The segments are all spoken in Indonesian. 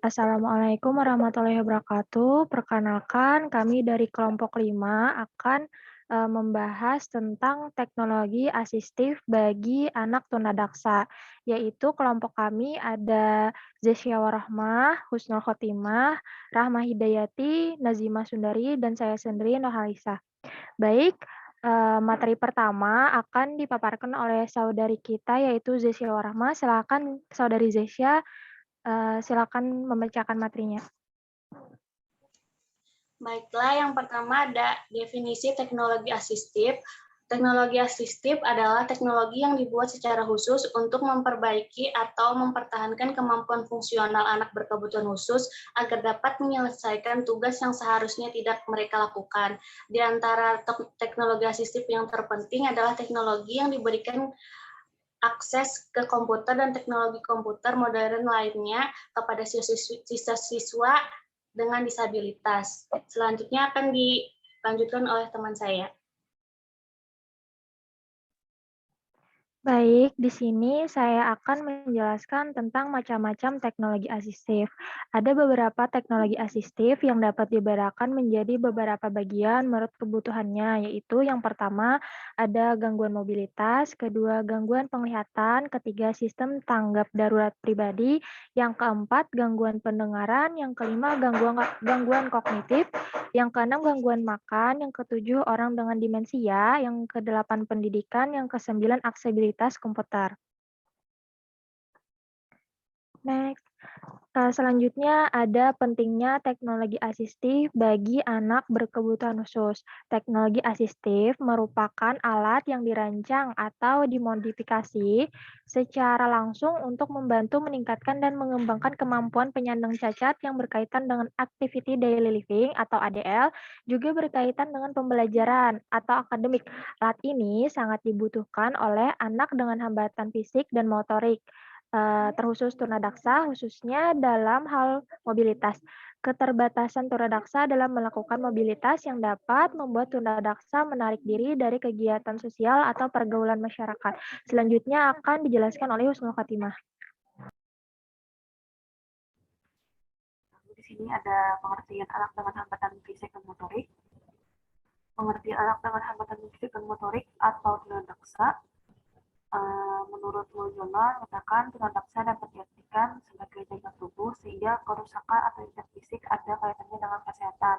Assalamualaikum warahmatullahi wabarakatuh. Perkenalkan, kami dari kelompok 5 akan membahas tentang teknologi asistif bagi anak tunadaksa, yaitu kelompok kami ada Zesya Warahmah, Husnul Khotimah, Rahma Hidayati, Nazima Sundari, dan saya sendiri Nohalisa. Baik, materi pertama akan dipaparkan oleh saudari kita yaitu Zesya Warahmah. Silakan saudari Zesya. Silakan membacakan materinya. Baiklah, yang pertama ada definisi teknologi asistif. Teknologi asistif adalah teknologi yang dibuat secara khusus untuk memperbaiki atau mempertahankan kemampuan fungsional anak berkebutuhan khusus agar dapat menyelesaikan tugas yang seharusnya tidak mereka lakukan. Di antara teknologi asistif yang terpenting adalah teknologi yang diberikan akses ke komputer dan teknologi komputer modern lainnya kepada siswa-siswa dengan disabilitas. Selanjutnya akan dilanjutkan oleh teman saya. Baik, di sini saya akan menjelaskan tentang macam-macam teknologi asistif. Ada beberapa teknologi asistif yang dapat dibedakan menjadi beberapa bagian menurut kebutuhannya, yaitu yang pertama ada gangguan mobilitas, kedua gangguan penglihatan, ketiga sistem tanggap darurat pribadi, yang keempat gangguan pendengaran, yang kelima gangguan kognitif, yang keenam gangguan makan, yang ketujuh orang dengan demensia, yang kedelapan pendidikan, yang kesembilan aksesibilitas komputer. Next. Selanjutnya ada pentingnya teknologi asistif bagi anak berkebutuhan khusus. Teknologi asistif merupakan alat yang dirancang atau dimodifikasi secara langsung untuk membantu meningkatkan dan mengembangkan kemampuan penyandang cacat yang berkaitan dengan activity daily living atau ADL, juga berkaitan dengan pembelajaran atau akademik. Alat ini sangat dibutuhkan oleh anak dengan hambatan fisik dan motorik, terkhusus tunadaksa, khususnya dalam hal mobilitas. Keterbatasan tunadaksa dalam melakukan mobilitas yang dapat membuat tunadaksa menarik diri dari kegiatan sosial atau pergaulan masyarakat. Selanjutnya akan dijelaskan oleh Husnul Khotimah. Di sini ada pengertian anak dengan hambatan fisik dan motorik. Pengertian anak dengan hambatan fisik dan motorik atau tunadaksa menurut Mulyono mengatakan tunadaksa dapat diartikan sebagai cacat tubuh sehingga kerusakan atau cacat fisik ada kaitannya dengan kesehatan.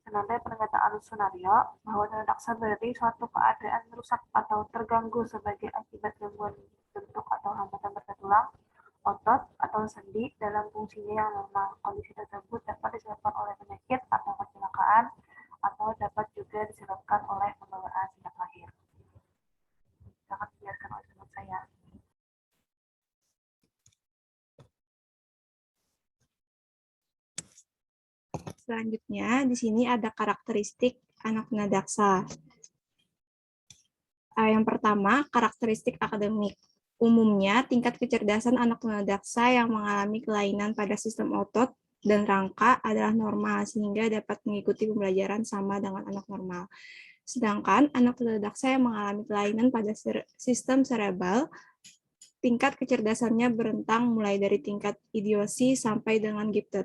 Senada pernyataan Sunario bahwa tunadaksa berarti suatu keadaan rusak atau terganggu sebagai akibat gangguan bentuk atau hambatan pada tulang, otot, atau sendi dalam fungsinya yang normal. Kondisi tersebut dapat disebabkan oleh penyakit atau kecelakaan atau dapat juga disebabkan oleh pembawaan sejak lahir. Sangat dibiarkan oleh teman saya. Selanjutnya, di sini ada karakteristik anak tunadaksa. Yang pertama, karakteristik akademik. Umumnya, tingkat kecerdasan anak tunadaksa yang mengalami kelainan pada sistem otot dan rangka adalah normal, sehingga dapat mengikuti pembelajaran sama dengan anak normal. Sedangkan anak tunadaksa yang mengalami kelainan pada sistem cerebral, tingkat kecerdasannya berentang mulai dari tingkat idiosi sampai dengan gifted.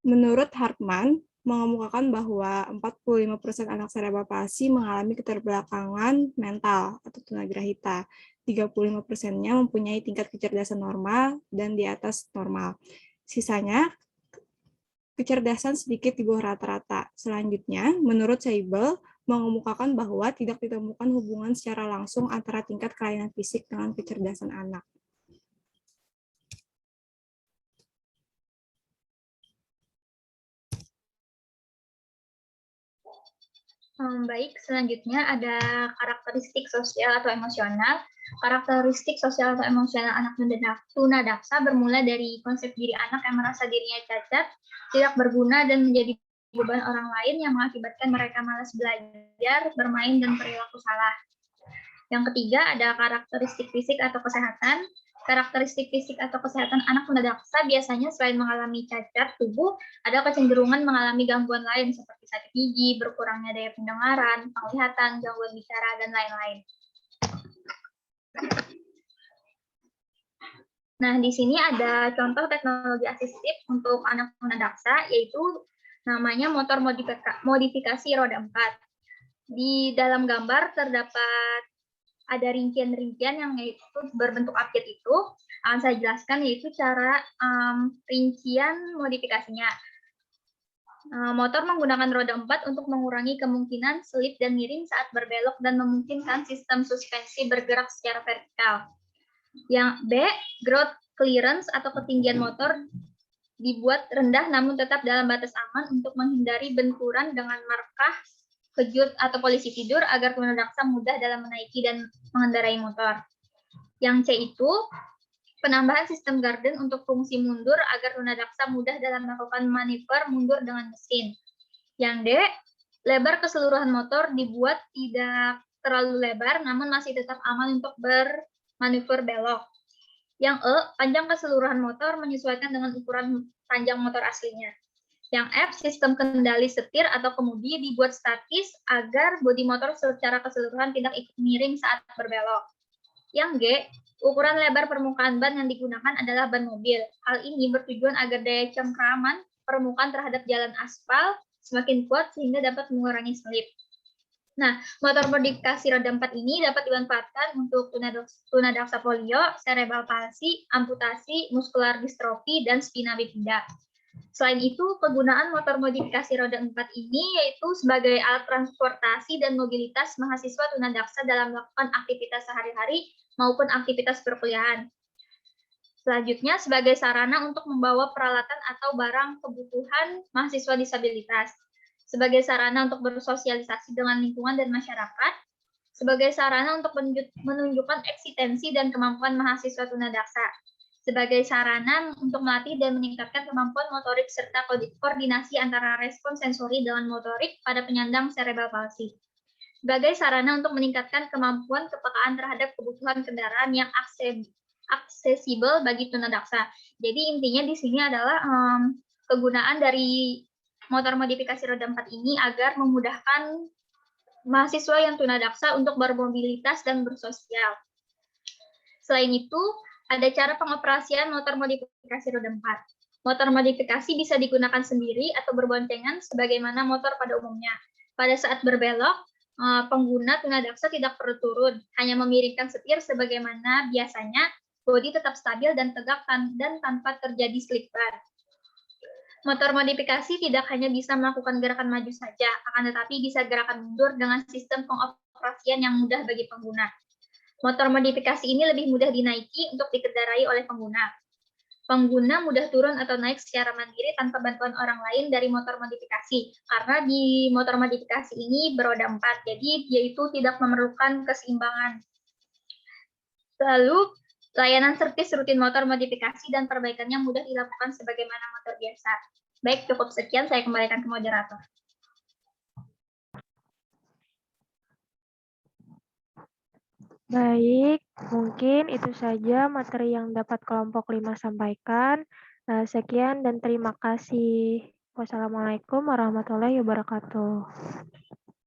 Menurut Hartman, mengemukakan bahwa 45% anak cerebral palsi mengalami keterbelakangan mental atau tunagrahita. 35%-nya mempunyai tingkat kecerdasan normal dan di atas normal. Sisanya kecerdasan sedikit di bawah rata-rata. Selanjutnya, menurut Seibel, mengemukakan bahwa tidak ditemukan hubungan secara langsung antara tingkat kelainan fisik dengan kecerdasan anak. Baik, selanjutnya ada karakteristik sosial atau emosional. Karakteristik sosial atau emosional anak tunadaksa bermula dari konsep diri anak yang merasa dirinya cacat, tidak berguna, dan menjadi beban orang lain yang mengakibatkan mereka malas belajar, bermain, dan perilaku salah. Yang ketiga ada karakteristik fisik atau kesehatan. Karakteristik fisik atau kesehatan anak tunadaksa biasanya selain mengalami cacat tubuh, ada kecenderungan mengalami gangguan lain seperti sakit gigi, berkurangnya daya pendengaran, penglihatan, gangguan bicara, dan lain-lain. Nah, di sini ada contoh teknologi asistif untuk anak tunadaksa, yaitu namanya motor modifikasi roda 4. Di dalam gambar terdapat ada rincian-rincian yang yaitu berbentuk update itu. Akan saya jelaskan yaitu cara rincian modifikasinya. Motor menggunakan roda 4 untuk mengurangi kemungkinan selip dan miring saat berbelok dan memungkinkan sistem suspensi bergerak secara vertikal. Yang B, ground clearance atau ketinggian motor dibuat rendah namun tetap dalam batas aman untuk menghindari benturan dengan markah, kejut, atau polisi tidur agar tunadaksa mudah dalam menaiki dan mengendarai motor. Yang C itu penambahan sistem garden untuk fungsi mundur agar tunadaksa mudah dalam melakukan manuver mundur dengan mesin. Yang D, lebar keseluruhan motor dibuat tidak terlalu lebar namun masih tetap aman untuk bermanuver belok. Yang E, panjang keseluruhan motor menyesuaikan dengan ukuran panjang motor aslinya. Yang F, sistem kendali setir atau kemudi dibuat statis agar bodi motor secara keseluruhan tidak ikut miring saat berbelok. Yang G, ukuran lebar permukaan ban yang digunakan adalah ban mobil. Hal ini bertujuan agar daya cengkraman permukaan terhadap jalan aspal semakin kuat sehingga dapat mengurangi slip. Nah, motor modifikasi roda 4 ini dapat dimanfaatkan untuk tunadaksa polio, cerebral palsy, amputasi, muskular distrofi, dan spina bifida. Selain itu, penggunaan motor modifikasi roda 4 ini yaitu sebagai alat transportasi dan mobilitas mahasiswa tunadaksa dalam melakukan aktivitas sehari-hari maupun aktivitas perkuliahan. Selanjutnya, sebagai sarana untuk membawa peralatan atau barang kebutuhan mahasiswa disabilitas. Sebagai sarana untuk bersosialisasi dengan lingkungan dan masyarakat. Sebagai sarana untuk menunjukkan eksistensi dan kemampuan mahasiswa tunadaksa. Sebagai sarana untuk melatih dan meningkatkan kemampuan motorik serta koordinasi antara respons sensori dengan motorik pada penyandang cerebral palsy. Sebagai sarana untuk meningkatkan kemampuan kepekaan terhadap kebutuhan kendaraan yang aksesibel bagi tunadaksa. Jadi intinya di sini adalah kegunaan dari motor modifikasi roda 4 ini agar memudahkan mahasiswa yang tunadaksa untuk bermobilitas dan bersosial. Selain itu, ada cara pengoperasian motor modifikasi roda 4. Motor modifikasi bisa digunakan sendiri atau berboncengan sebagaimana motor pada umumnya. Pada saat berbelok, pengguna tunadaksa tidak perlu turun, hanya memiringkan setir sebagaimana biasanya, bodi tetap stabil dan tegak dan tanpa terjadi slip bar. Motor modifikasi tidak hanya bisa melakukan gerakan maju saja, akan tetapi bisa gerakan mundur dengan sistem pengoperasian yang mudah bagi pengguna. Motor modifikasi ini lebih mudah dinaiki untuk dikendarai oleh pengguna. Pengguna mudah turun atau naik secara mandiri tanpa bantuan orang lain dari motor modifikasi, karena di motor modifikasi ini beroda 4, jadi dia itu tidak memerlukan keseimbangan. Lalu, layanan servis rutin motor modifikasi dan perbaikannya mudah dilakukan sebagaimana motor biasa. Baik, cukup sekian. Saya kembalikan ke moderator. Baik, mungkin itu saja materi yang dapat kelompok 5 sampaikan. Sekian dan terima kasih. Wassalamualaikum warahmatullahi wabarakatuh.